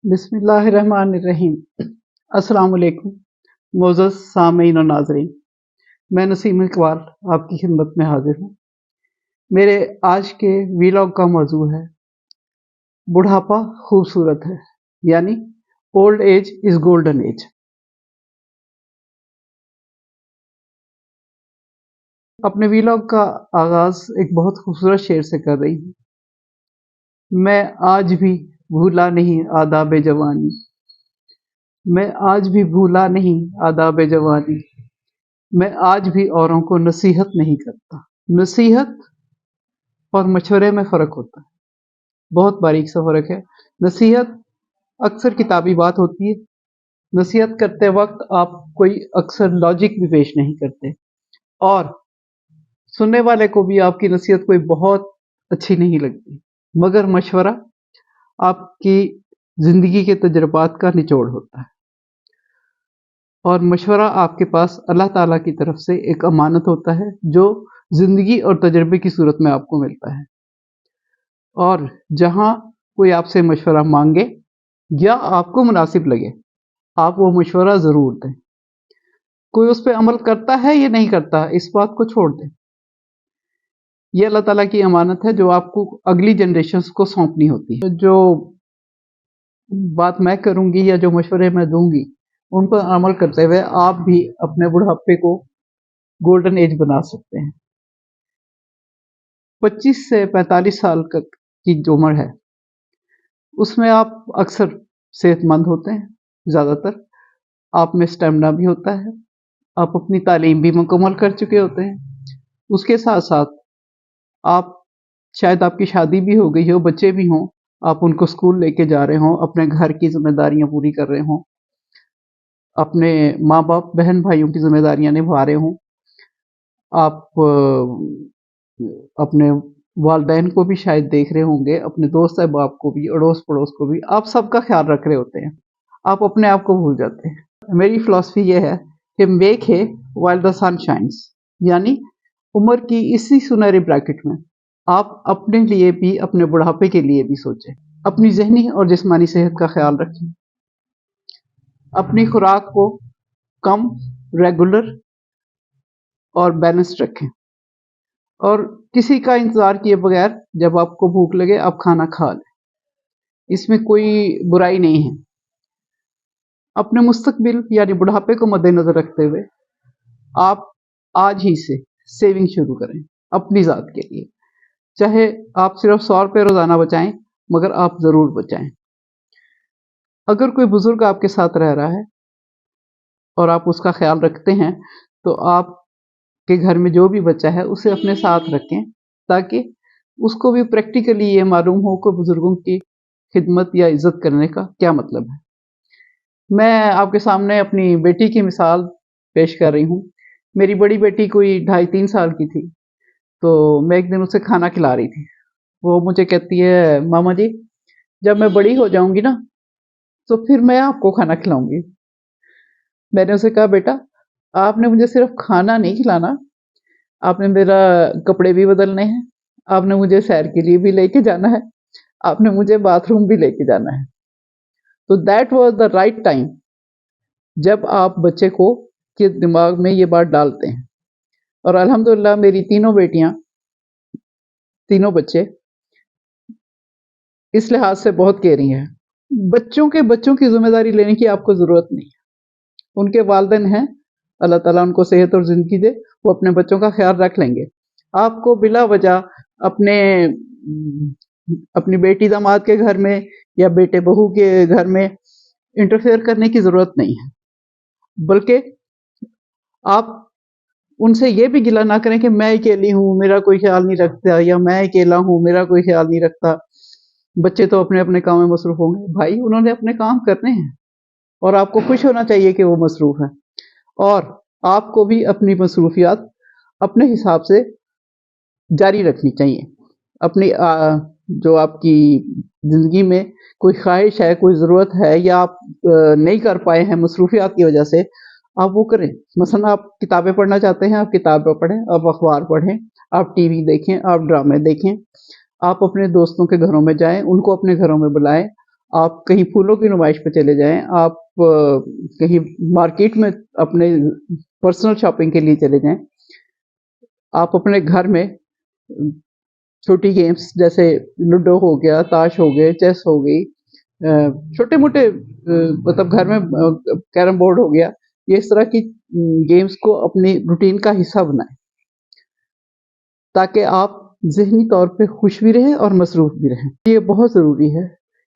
बिस्मिल्लाहिर्रहमानिर्रहीम। अस्सलाम वालेकुम मोअज़्ज़ज़ सामीन और नाज़रीन। मैं नसीम इकबाल आपकी खिदमत में हाजिर हूँ। मेरे आज के वीलॉग का मौजू है बुढ़ापा खूबसूरत है, यानी old age is golden age. अपने वीलॉग का आगाज़ एक बहुत खूबसूरत शेर से कर रही हूँ। मैं आज भी भूला नहीं आदाब जवानी, मैं आज भी भूला नहीं आदाब जवानी, मैं आज भी औरों को नसीहत नहीं करता। नसीहत और मशवरे में फ़र्क होता है, बहुत बारीक सा फ़र्क है। नसीहत अक्सर किताबी बात होती है। नसीहत करते वक्त आप कोई अक्सर लॉजिक भी पेश नहीं करते, और सुनने वाले को भी आपकी नसीहत कोई बहुत अच्छी नहीं लगती। मगर मशवरा आपकी ज़िंदगी के तजुर्बात का निचोड़ होता है, और मशवरा आपके पास अल्लाह ताला की तरफ से एक अमानत होता है जो ज़िंदगी और तजर्बे की सूरत में आपको मिलता है। और जहाँ कोई आपसे मशवरा मांगे या आपको मुनासिब लगे, आप वो मशवरा ज़रूर दें। कोई उस पे अमल करता है या नहीं करता, इस बात को छोड़ दें। ये अल्लाह ताला की अमानत है जो आपको अगली जनरेशन्स को सौंपनी होती है। जो बात मैं करूँगी या जो मशवरे मैं दूँगी, उन पर अमल करते हुए आप भी अपने बुढ़ापे को गोल्डन एज बना सकते हैं। 25 से 45 साल तक की जो उम्र है, उसमें आप अक्सर सेहतमंद होते हैं, ज़्यादातर आप में स्टेमिना भी होता है, आप अपनी तालीम भी मुकम्मल कर चुके होते हैं। उसके साथ साथ आप शायद आपकी शादी भी हो गई हो, बच्चे भी हों, आप उनको स्कूल लेके जा रहे हों, अपने घर की जिम्मेदारियां पूरी कर रहे हों, अपने माँ बाप बहन भाइयों की जिम्मेदारियां निभा रहे हों, आप अपने वालदैन को भी शायद देख रहे होंगे, अपने दोस्त अहबाब को भी, अड़ोस पड़ोस को भी, आप सबका ख्याल रख रहे होते हैं। आप अपने आप को भूल जाते हैं। मेरी फिलॉसफी ये है कि मेक है व्हाइल द सन शाइन्स, यानी उम्र की इसी सुनहरे ब्रैकेट में आप अपने लिए भी, अपने बुढ़ापे के लिए भी सोचें। अपनी जहनी और जिस्मानी सेहत का ख्याल रखें, अपनी खुराक को कम, रेगुलर और बैलेंस्ड रखें, और किसी का इंतज़ार किए बगैर जब आपको भूख लगे आप खाना खा लें, इसमें कोई बुराई नहीं है। अपने मुस्तकबिल यानी बुढ़ापे को मद्देनज़र रखते हुए आप आज ही से सेविंग शुरू करें अपनी ज़ात के लिए। चाहे आप सिर्फ 100 रुपये रोज़ाना बचाएं, मगर आप ज़रूर बचाएं। अगर कोई बुज़ुर्ग आपके साथ रह रहा है और आप उसका ख्याल रखते हैं, तो आपके घर में जो भी बच्चा है उसे अपने साथ रखें, ताकि उसको भी प्रैक्टिकली ये मालूम हो कि बुज़ुर्गों की खिदमत या इज़्ज़त करने का क्या मतलब है। मैं आपके सामने अपनी बेटी की मिसाल पेश कर रही हूँ। मेरी बड़ी बेटी कोई 2.5-3 साल की थी, तो मैं एक दिन उसे खाना खिला रही थी। वो मुझे कहती है, मामा जी जब मैं बड़ी हो जाऊंगी ना, तो फिर मैं आपको खाना खिलाऊंगी। मैंने उसे कहा, बेटा आपने मुझे सिर्फ खाना नहीं खिलाना, आपने मेरा कपड़े भी बदलने हैं, आपने मुझे सैर के लिए भी लेके जाना है, आपने मुझे बाथरूम भी लेके जाना है। तो that was the right time जब आप बच्चे को के दिमाग में ये बात डालते हैं। और अल्हम्दुलिल्लाह मेरी तीनों बेटियां, तीनों बच्चे इस लिहाज से बहुत केयरिंग है। बच्चों की जिम्मेदारी लेने की आपको जरूरत नहीं है। उनके वालिदैन हैं, अल्लाह ताला उनको सेहत और जिंदगी दे, वो अपने बच्चों का ख्याल रख लेंगे। आपको बिला वजह अपने अपनी बेटी दामाद के घर में या बेटे बहू के घर में इंटरफेयर करने की जरूरत नहीं है। बल्कि आप उनसे ये भी गिला ना करें कि मैं अकेली हूँ, मेरा कोई ख्याल नहीं रखता, या मैं अकेला हूँ, मेरा कोई ख्याल नहीं रखता, बच्चे तो अपने अपने काम में मसरूफ होंगे। भाई उन्होंने अपने काम करने हैं, और आपको खुश होना चाहिए कि वो मसरूफ है, और आपको भी अपनी मसरूफियात अपने हिसाब से जारी रखनी चाहिए। अपनी जो आपकी ज़िंदगी में कोई ख्वाहिश है, कोई ज़रूरत है, या आप नहीं कर पाए हैं मसरूफियात की वजह से, आप वो करें। मसलन आप किताबें पढ़ना चाहते हैं, आप किताबें पढ़ें, आप अखबार पढ़ें, आप टीवी देखें, आप ड्रामे देखें, आप अपने दोस्तों के घरों में जाएं, उनको अपने घरों में बुलाएं, آپ کہیں پھولوں کی نمائش پہ چلے جائیں، آپ کہیں مارکیٹ میں اپنے پرسنل شاپنگ کے لیے چلے جائیں، آپ اپنے گھر میں چھوٹی گیمز جیسے لوڈو ہو گیا، تاش ہو گئے، چیس ہو گئی، چھوٹے موٹے مطلب گھر میں کیرم بورڈ ہو گیا، یہ اس طرح کی گیمز کو اپنی روٹین کا حصہ بنائیں تاکہ آپ ذہنی طور پہ خوش بھی رہیں اور مصروف بھی رہیں۔ یہ بہت ضروری ہے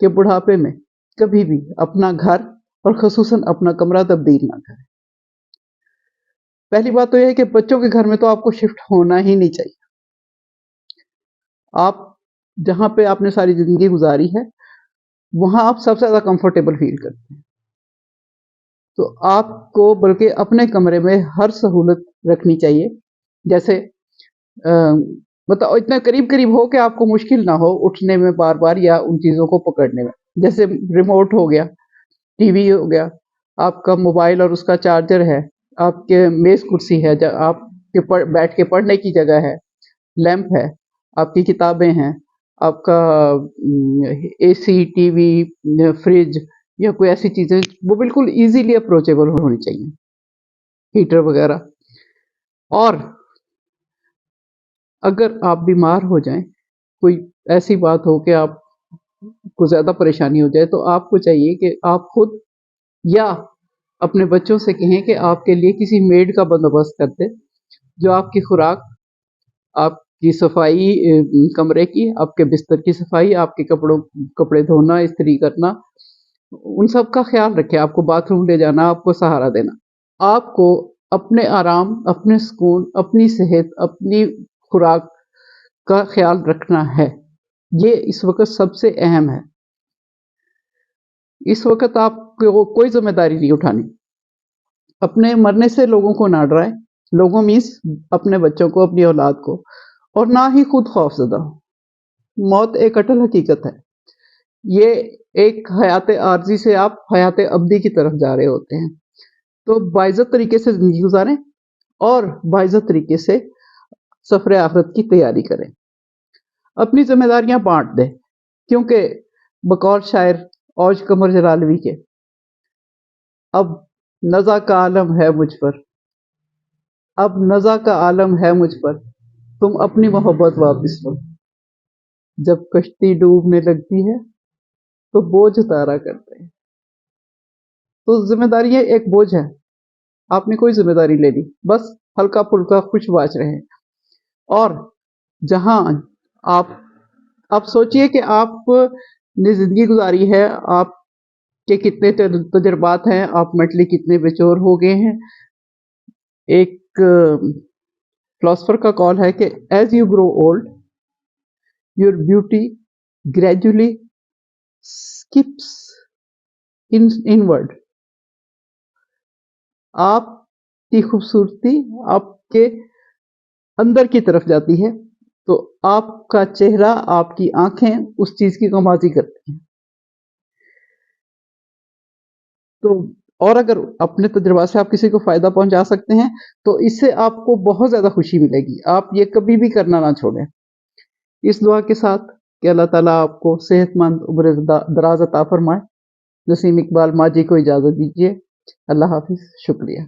کہ بڑھاپے میں کبھی بھی اپنا گھر اور خصوصاً اپنا کمرہ تبدیل نہ کریں۔ پہلی بات تو یہ ہے کہ بچوں کے گھر میں تو آپ کو شفٹ ہونا ہی نہیں چاہیے۔ آپ جہاں پہ آپ نے ساری زندگی گزاری ہے وہاں آپ سب سے زیادہ کمفرٹیبل فیل کرتے ہیں، تو آپ کو بلکہ اپنے کمرے میں ہر سہولت رکھنی چاہیے، جیسے مطلب اتنا قریب قریب ہو کہ آپ کو مشکل نہ ہو اٹھنے میں بار بار یا ان چیزوں کو پکڑنے میں، جیسے ریموٹ ہو گیا، ٹی وی ہو گیا، آپ کا موبائل اور اس کا چارجر ہے، آپ کے میز کرسی ہے، آپ کے بیٹھ کے پڑھنے کی جگہ ہے، لیمپ ہے، آپ کی کتابیں ہیں، آپ کا اے سی، ٹی وی، فریج یا کوئی ایسی چیزیں وہ بالکل ایزیلی اپروچیبل ہونی چاہیے، ہیٹر وغیرہ۔ اور اگر آپ بیمار ہو جائیں، کوئی ایسی بات ہو کہ آپ کو زیادہ پریشانی ہو جائے، تو آپ کو چاہیے کہ آپ خود یا اپنے بچوں سے کہیں کہ آپ کے لیے کسی میڈ کا بندوبست کر دیں جو آپ کی خوراک، آپ کی صفائی کمرے کی، آپ کے بستر کی صفائی، آپ کے کپڑے دھونا، استری کرنا، ان سب کا خیال رکھے، آپ کو باتھ روم لے جانا، آپ کو سہارا دینا۔ آپ کو اپنے آرام، اپنے سکون، اپنی صحت، اپنی خوراک کا خیال رکھنا ہے، یہ اس وقت سب سے اہم ہے۔ اس وقت آپ کو کوئی ذمہ داری نہیں اٹھانی، اپنے مرنے سے لوگوں کو نہ ڈرائیں، لوگوں مینس اپنے بچوں کو، اپنی اولاد کو، اور نہ ہی خود خوف زدہ ہو۔ موت ایک اٹل حقیقت ہے، یہ ایک حیات عارضی سے آپ حیات ابدی کی طرف جا رہے ہوتے ہیں، تو باعزت طریقے سے زندگی گزاریں اور باعزت طریقے سے سفر آخرت کی تیاری کریں، اپنی ذمہ داریاں بانٹ دیں، کیونکہ بقول شاعر اوج قمر جلالوی کے، اب نزا کا عالم ہے مجھ پر، اب نزا کا عالم ہے مجھ پر، تم اپنی محبت واپس لو، جب کشتی ڈوبنے لگتی ہے تو بوجھ اتارا کرتے ہیں۔ تو ذمہ داریاں ایک بوجھ ہے، آپ نے کوئی ذمہ داری لے لی، بس ہلکا پھلکا خوش باش رہیں۔ اور جہاں آپ سوچئے کہ آپ نے زندگی گزاری ہے، آپ کے کتنے تجربات ہیں، آپ مینٹلی کتنے میچور ہو گئے ہیں۔ ایک فلاسفر کا قول ہے کہ as you grow old your beauty gradually skips inward, آپ کی خوبصورتی آپ کے اندر کی طرف جاتی ہے، تو آپ کا چہرہ، آپ کی آنکھیں اس چیز کی غمازی کرتی ہیں۔ تو اور اگر اپنے تجربات سے آپ کسی کو فائدہ پہنچا سکتے ہیں تو اس سے آپ کو بہت زیادہ خوشی ملے گی، آپ یہ کبھی بھی کرنا نہ چھوڑیں۔ اس دعا کے ساتھ کہ اللہ تعالیٰ آپ کو صحت مند عمر دراز عطا فرمائے، نسیم اقبال ماجی کو اجازت دیجیے۔ اللہ حافظ، شکریہ۔